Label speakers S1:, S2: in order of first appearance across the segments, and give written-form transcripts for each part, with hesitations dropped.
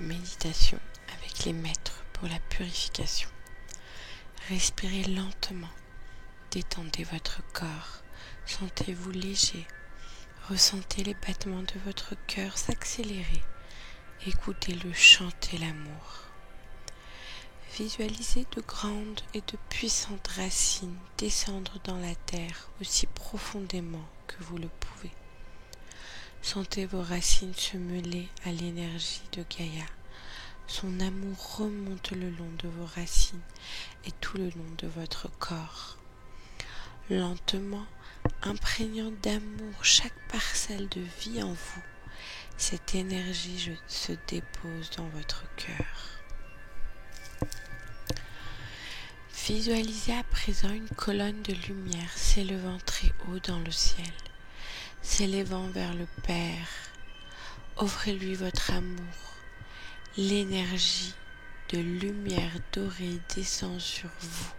S1: Méditation avec les maîtres pour la purification. Respirez lentement, détendez votre corps, sentez-vous léger, ressentez les battements de votre cœur s'accélérer, écoutez-le chanter l'amour. Visualisez de grandes et de puissantes racines descendre dans la terre aussi profondément que vous le pouvez. Sentez vos racines se mêler à l'énergie de Gaïa. Son amour remonte le long de vos racines et tout le long de votre corps. Lentement, imprégnant d'amour chaque parcelle de vie en vous, cette énergie se dépose dans votre cœur. Visualisez à présent une colonne de lumière s'élevant très haut dans le ciel, s'élevant vers le Père. Offrez-lui votre amour. L'énergie de lumière dorée descend sur vous,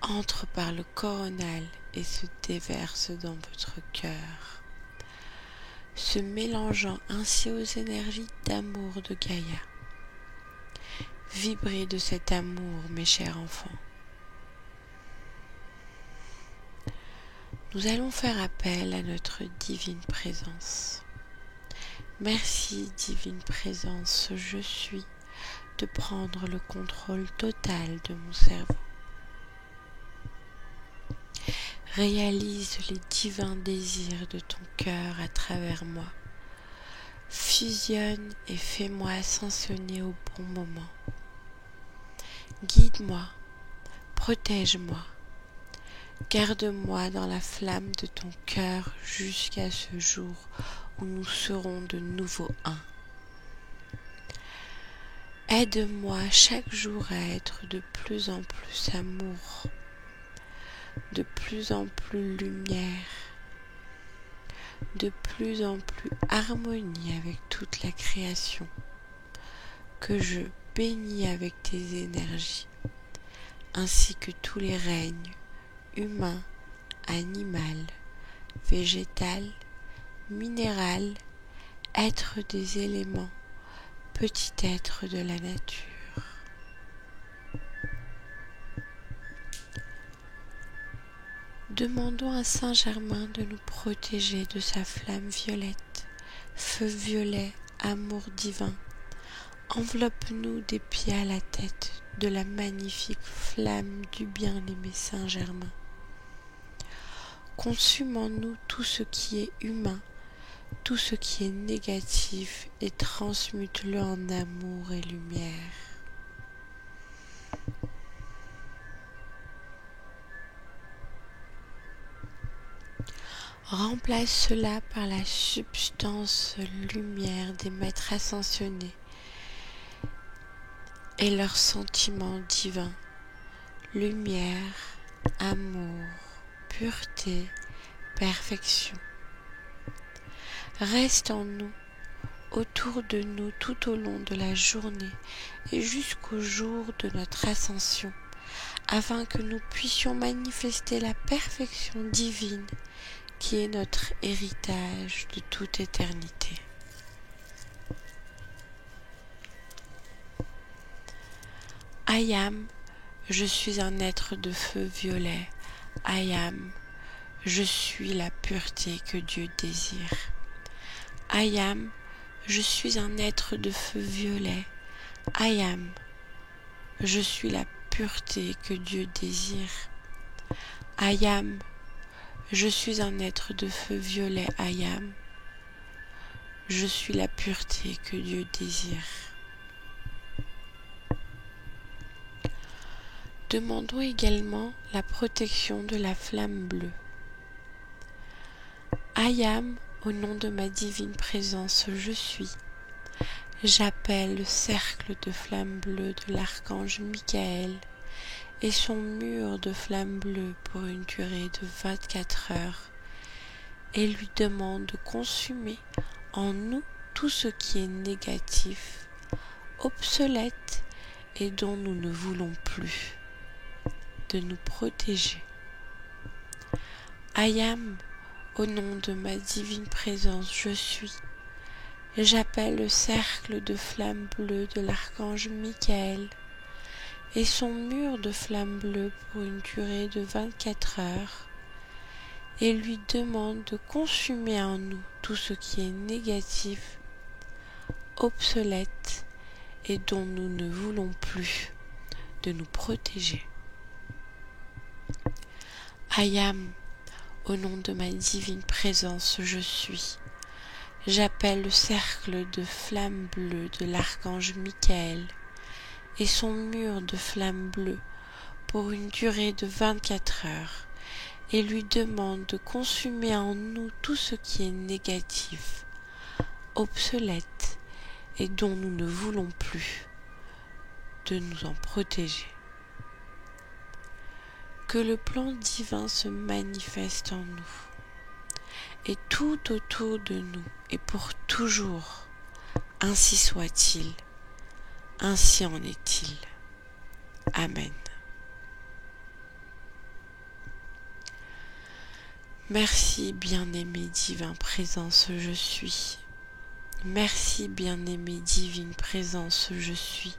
S1: entre par le coronal et se déverse dans votre cœur, se mélangeant ainsi aux énergies d'amour de Gaïa. Vibrez de cet amour, mes chers enfants. Nous allons faire appel à notre divine présence. Merci, divine présence, je suis, de prendre le contrôle total de mon cerveau. Réalise les divins désirs de ton cœur à travers moi. Fusionne et fais-moi ascensionner au bon moment. Guide-moi, protège-moi, garde-moi dans la flamme de ton cœur jusqu'à ce jour où nous serons de nouveau un. Aide-moi chaque jour à être de plus en plus amour, de plus en plus lumière, de plus en plus harmonie avec toute la création, que je bénis avec tes énergies, ainsi que tous les règnes, humain, animal, végétal, minéral, être des éléments, petit être de la nature. Demandons à Saint-Germain de nous protéger de sa flamme violette, feu violet, amour divin. Enveloppe-nous des pieds à la tête de la magnifique flamme du bien-aimé Saint-Germain. Consume en nous tout ce qui est humain, tout ce qui est négatif et transmute-le en amour et lumière. Remplace cela par la substance lumière des maîtres ascensionnés et leurs sentiments divins, lumière, amour, pureté, perfection. Reste en nous, autour de nous tout au long de la journée et jusqu'au jour de notre ascension, afin que nous puissions manifester la perfection divine qui est notre héritage de toute éternité. I am, je suis un être de feu violet. I am, je suis la pureté que Dieu désire. I am, je suis un être de feu violet. I am, je suis la pureté que Dieu désire. I am, je suis un être de feu violet. I am, je suis la pureté que Dieu désire. Demandons également la protection de la flamme bleue. I am, au nom de ma divine présence, je suis. J'appelle le cercle de flamme bleue de l'archange Michael et son mur de flamme bleue pour une durée de 24 heures et lui demande de consumer en nous tout ce qui est négatif, obsolète et dont nous ne voulons plus, de nous protéger. I am, au nom de ma divine présence, je suis. J'appelle le cercle de flammes bleues de l'archange Michael et son mur de flammes bleues pour une durée de 24 heures et lui demande de consumer en nous tout ce qui est négatif, obsolète et dont nous ne voulons plus, de nous protéger. Ayam, au nom de ma divine présence, je suis. J'appelle le cercle de flammes bleues de l'archange Michael et son mur de flammes bleues pour une durée de 24 heures et lui demande de consumer en nous tout ce qui est négatif, obsolète et dont nous ne voulons plus, de nous en protéger. Que le plan divin se manifeste en nous et tout autour de nous et pour toujours. Ainsi soit-il, ainsi en est-il. Amen. Merci, bien-aimé divin présence, je suis. Merci, bien-aimé divine présence, je suis.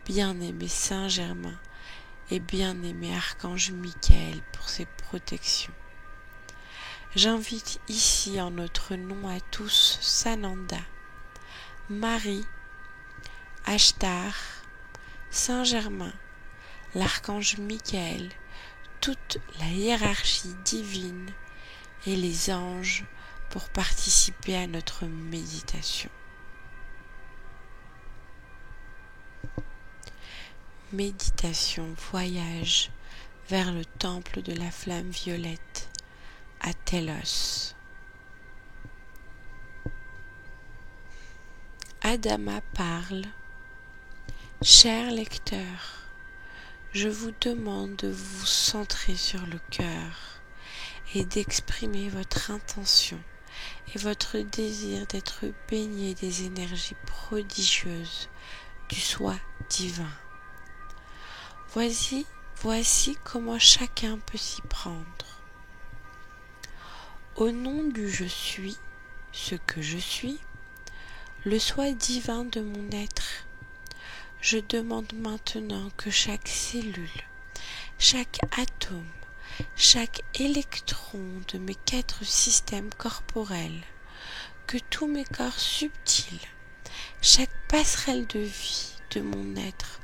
S1: Bien-aimé Saint Germain et bien-aimé Archange Michael pour ses protections. J'invite ici en notre nom à tous Sananda, Marie, Ashtar, Saint Germain, l'Archange Michael, toute la hiérarchie divine et les anges pour participer à notre méditation. Méditation voyage vers le temple de la flamme violette à Télos. Adama parle. Chers lecteurs, je vous demande de vous centrer sur le cœur et d'exprimer votre intention et votre désir d'être baigné des énergies prodigieuses du soi divin. Voici comment chacun peut s'y prendre. Au nom du je suis, ce que je suis, le soi divin de mon être, je demande maintenant que chaque cellule, chaque atome, chaque électron de mes 4 systèmes corporels, que tous mes corps subtils, chaque passerelle de vie de mon être,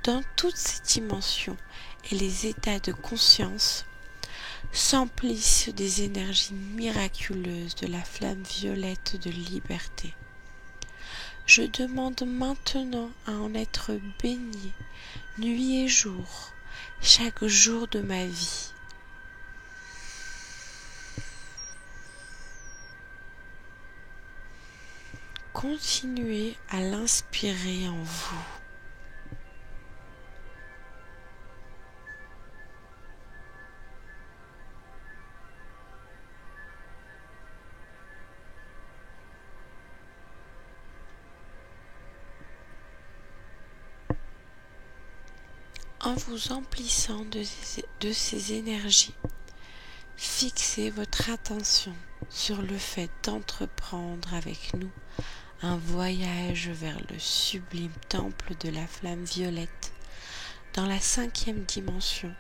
S1: dans toutes ses dimensions et les états de conscience, s'emplissent des énergies miraculeuses de la flamme violette de liberté. Je demande maintenant à en être baigné, nuit et jour, chaque jour de ma vie. Continuez à l'inspirer en vous. En vous emplissant de ces énergies, fixez votre attention sur le fait d'entreprendre avec nous un voyage vers le sublime temple de la flamme violette, dans la 5e dimension,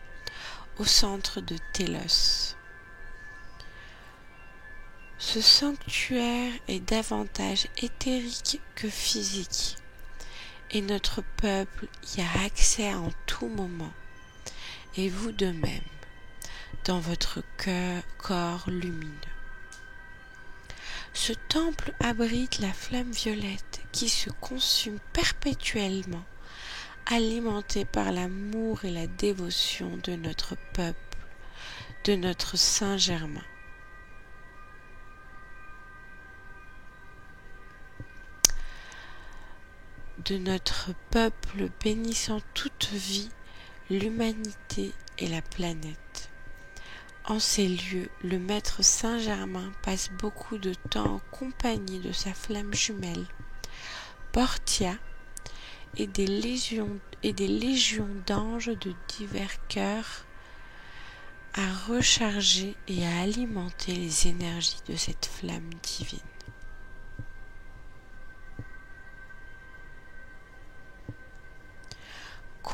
S1: au centre de Télos. Ce sanctuaire est davantage éthérique que physique, et notre peuple y a accès en tout moment, et vous de même, dans votre corps lumineux. Ce temple abrite la flamme violette qui se consume perpétuellement, alimentée par l'amour et la dévotion de notre peuple, de notre Saint Germain. De notre peuple bénissant toute vie, l'humanité et la planète. En ces lieux, le maître Saint-Germain passe beaucoup de temps en compagnie de sa flamme jumelle, Portia, et des légions d'anges de divers cœurs à recharger et à alimenter les énergies de cette flamme divine.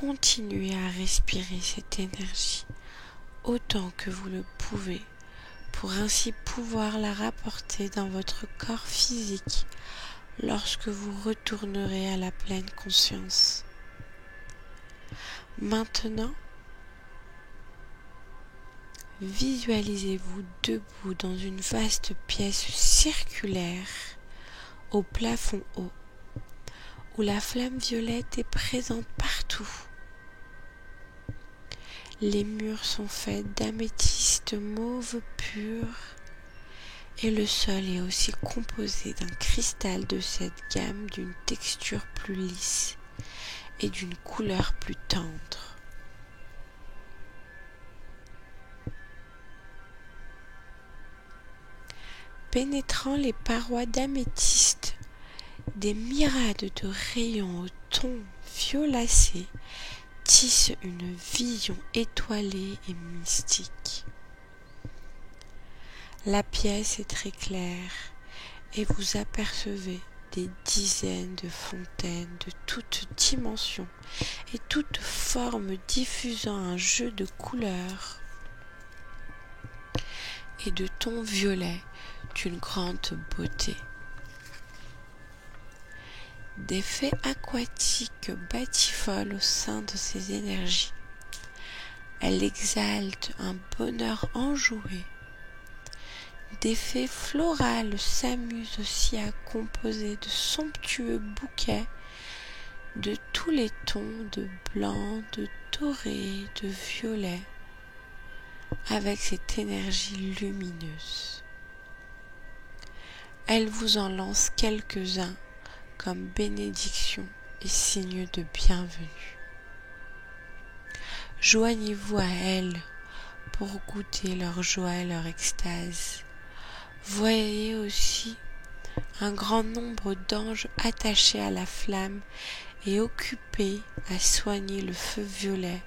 S1: continuez à respirer cette énergie autant que vous le pouvez pour ainsi pouvoir la rapporter dans votre corps physique lorsque vous retournerez à la pleine conscience. Maintenant, visualisez-vous debout dans une vaste pièce circulaire au plafond haut, où la flamme violette est présente partout. Les murs sont faits d'améthyste mauve pur et le sol est aussi composé d'un cristal de cette gamme d'une texture plus lisse et d'une couleur plus tendre. Pénétrant les parois d'améthyste, des myriades de rayons au ton violacé tissent une vision étoilée et mystique. La pièce est très claire et vous apercevez des dizaines de fontaines de toutes dimensions et toutes formes diffusant un jeu de couleurs et de tons violets d'une grande beauté. Des fées aquatiques batifolent au sein de ces énergies. Elles exaltent un bonheur enjoué. Des fées florales s'amusent aussi à composer de somptueux bouquets de tous les tons de blanc, de doré, de violet, avec cette énergie lumineuse. Elles vous en lancent quelques-uns comme bénédiction et signe de bienvenue. Joignez-vous à elles pour goûter leur joie et leur extase. Voyez aussi un grand nombre d'anges attachés à la flamme et occupés à soigner le feu violet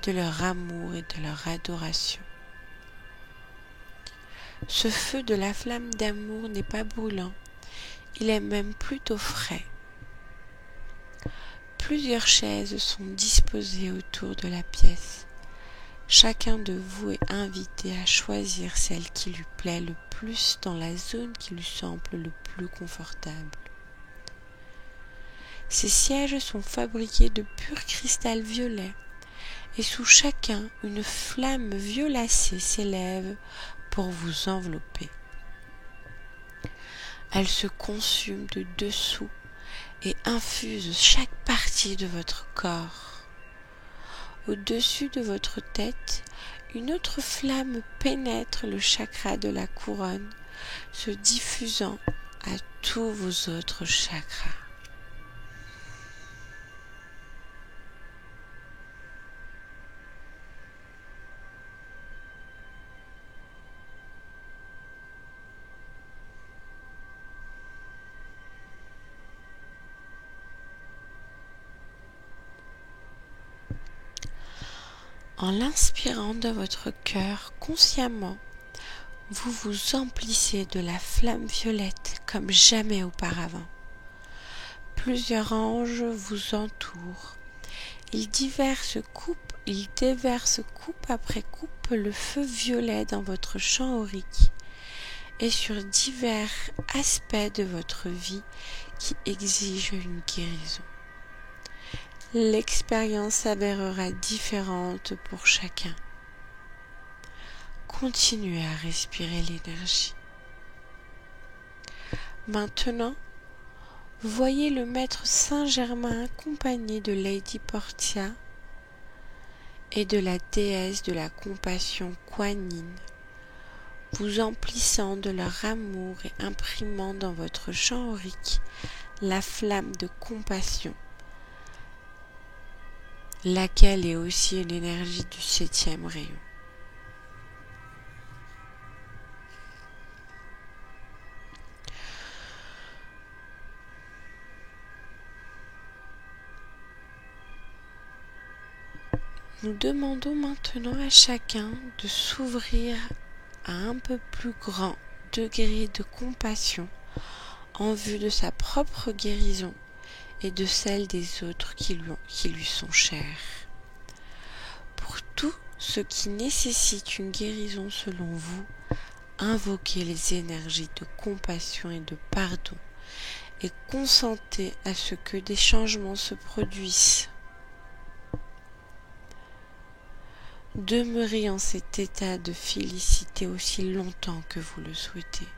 S1: de leur amour et de leur adoration. Ce feu de la flamme d'amour n'est pas brûlant, il est même plutôt frais. Plusieurs chaises sont disposées autour de la pièce. Chacun de vous est invité à choisir celle qui lui plaît le plus dans la zone qui lui semble le plus confortable. Ces sièges sont fabriqués de pur cristal violet et sous chacun une flamme violacée s'élève pour vous envelopper. Elle se consume de dessous et infuse chaque partie de votre corps. Au-dessus de votre tête, une autre flamme pénètre le chakra de la couronne, se diffusant à tous vos autres chakras. En l'inspirant de votre cœur consciemment, vous vous emplissez de la flamme violette comme jamais auparavant. Plusieurs anges vous entourent. Ils déversent coupe après coupe le feu violet dans votre champ aurique et sur divers aspects de votre vie qui exigent une guérison. L'expérience s'avérera différente pour chacun. Continuez à respirer l'énergie. Maintenant, voyez le maître Saint-Germain accompagné de Lady Portia et de la déesse de la compassion Kuan Yin, vous emplissant de leur amour et imprimant dans votre champ aurique la flamme de compassion, laquelle est aussi l'énergie du 7e rayon. Nous demandons maintenant à chacun de s'ouvrir à un peu plus grand degré de compassion en vue de sa propre guérison et de celle des autres qui lui sont chers. ce qui nécessite une guérison selon vous, invoquez les énergies de compassion et de pardon et consentez à ce que des changements se produisent. Demeurez en cet état de félicité aussi longtemps que vous le souhaitez.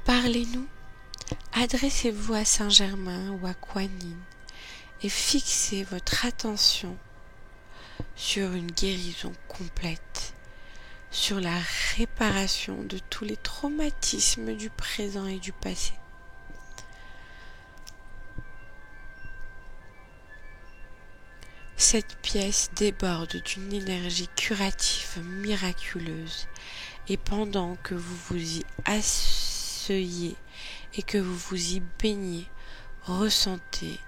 S1: Parlez-nous, adressez-vous à Saint-Germain ou à Kuan Yin et fixez votre attention sur une guérison complète, sur la réparation de tous les traumatismes du présent et du passé. Cette pièce déborde d'une énergie curative miraculeuse et pendant que vous vous y asseyez et que vous vous y baignez, ressentez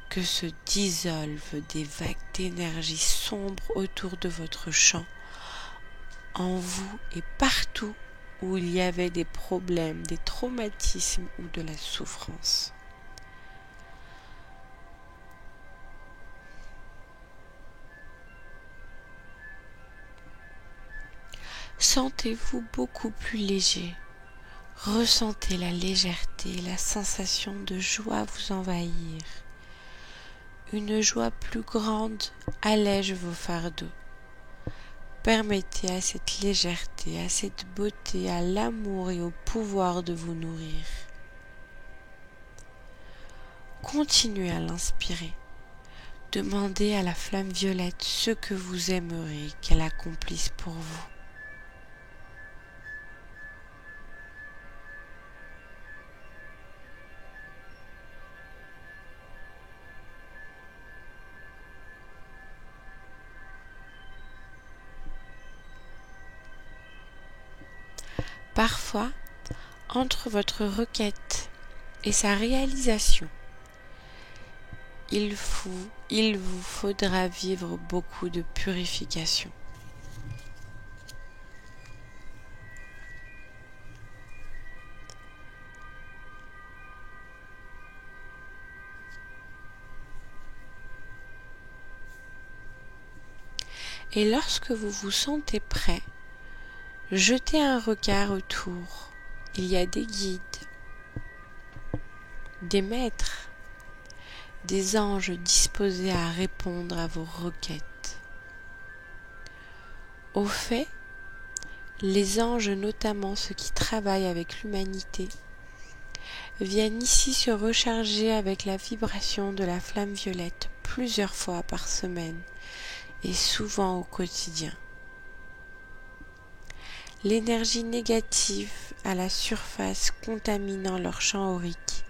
S1: que se dissolvent des vagues d'énergie sombre autour de votre champ, en vous et partout où il y avait des problèmes, des traumatismes ou de la souffrance. Sentez-vous beaucoup plus léger. Ressentez la légèreté, la sensation de joie vous envahir. Une joie plus grande allège vos fardeaux. Permettez à cette légèreté, à cette beauté, à l'amour et au pouvoir de vous nourrir. Continuez à l'inspirer. Demandez à la flamme violette ce que vous aimeriez qu'elle accomplisse pour vous. Parfois, entre votre requête et sa réalisation, il vous faudra vivre beaucoup de purification. Et lorsque vous vous sentez prêt, jetez un regard autour. Il y a des guides, des maîtres, des anges disposés à répondre à vos requêtes. Au fait, les anges, notamment ceux qui travaillent avec l'humanité, viennent ici se recharger avec la vibration de la flamme violette plusieurs fois par semaine et souvent au quotidien. L'énergie négative à la surface contaminant leur champ aurique,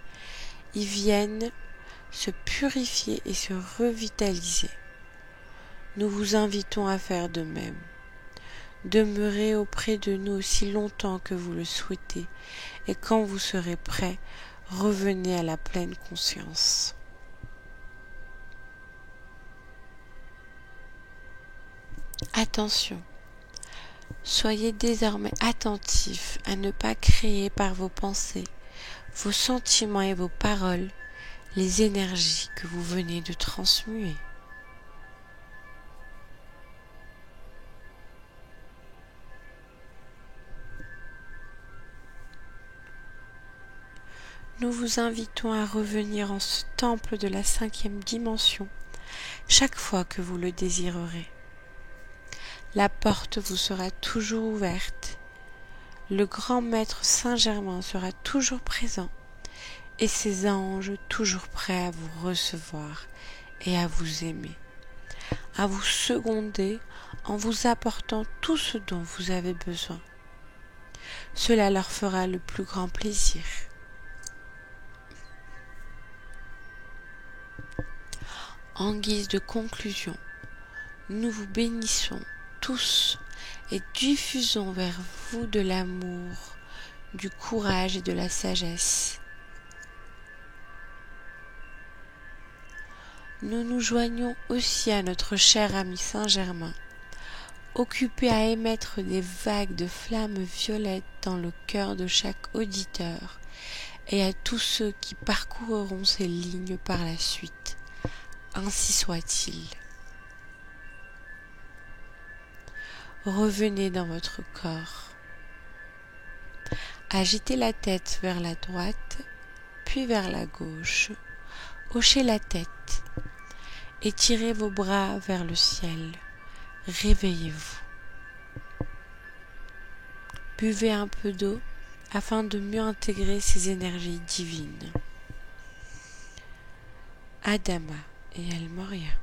S1: ils viennent se purifier et se revitaliser. Nous vous invitons à faire de même. Demeurez auprès de nous aussi longtemps que vous le souhaitez et quand vous serez prêt, revenez à la pleine conscience. Attention, soyez désormais attentifs à ne pas créer par vos pensées, vos sentiments et vos paroles les énergies que vous venez de transmuer. Nous vous invitons à revenir en ce temple de la 5e dimension chaque fois que vous le désirerez. La porte vous sera toujours ouverte. Le grand maître Saint-Germain sera toujours présent et ses anges toujours prêts à vous recevoir et à vous aimer, à vous seconder en vous apportant tout ce dont vous avez besoin. Cela leur fera le plus grand plaisir. En guise de conclusion, nous vous bénissons tous et diffusons vers vous de l'amour, du courage et de la sagesse. Nous nous joignons aussi à notre cher ami Saint-Germain, occupé à émettre des vagues de flammes violettes dans le cœur de chaque auditeur et à tous ceux qui parcourront ces lignes par la suite. Ainsi soit-il. Revenez dans votre corps. Agitez la tête vers la droite, puis vers la gauche. Hochez la tête. Étirez vos bras vers le ciel. Réveillez-vous. Buvez un peu d'eau afin de mieux intégrer ces énergies divines. Adama et El Moria.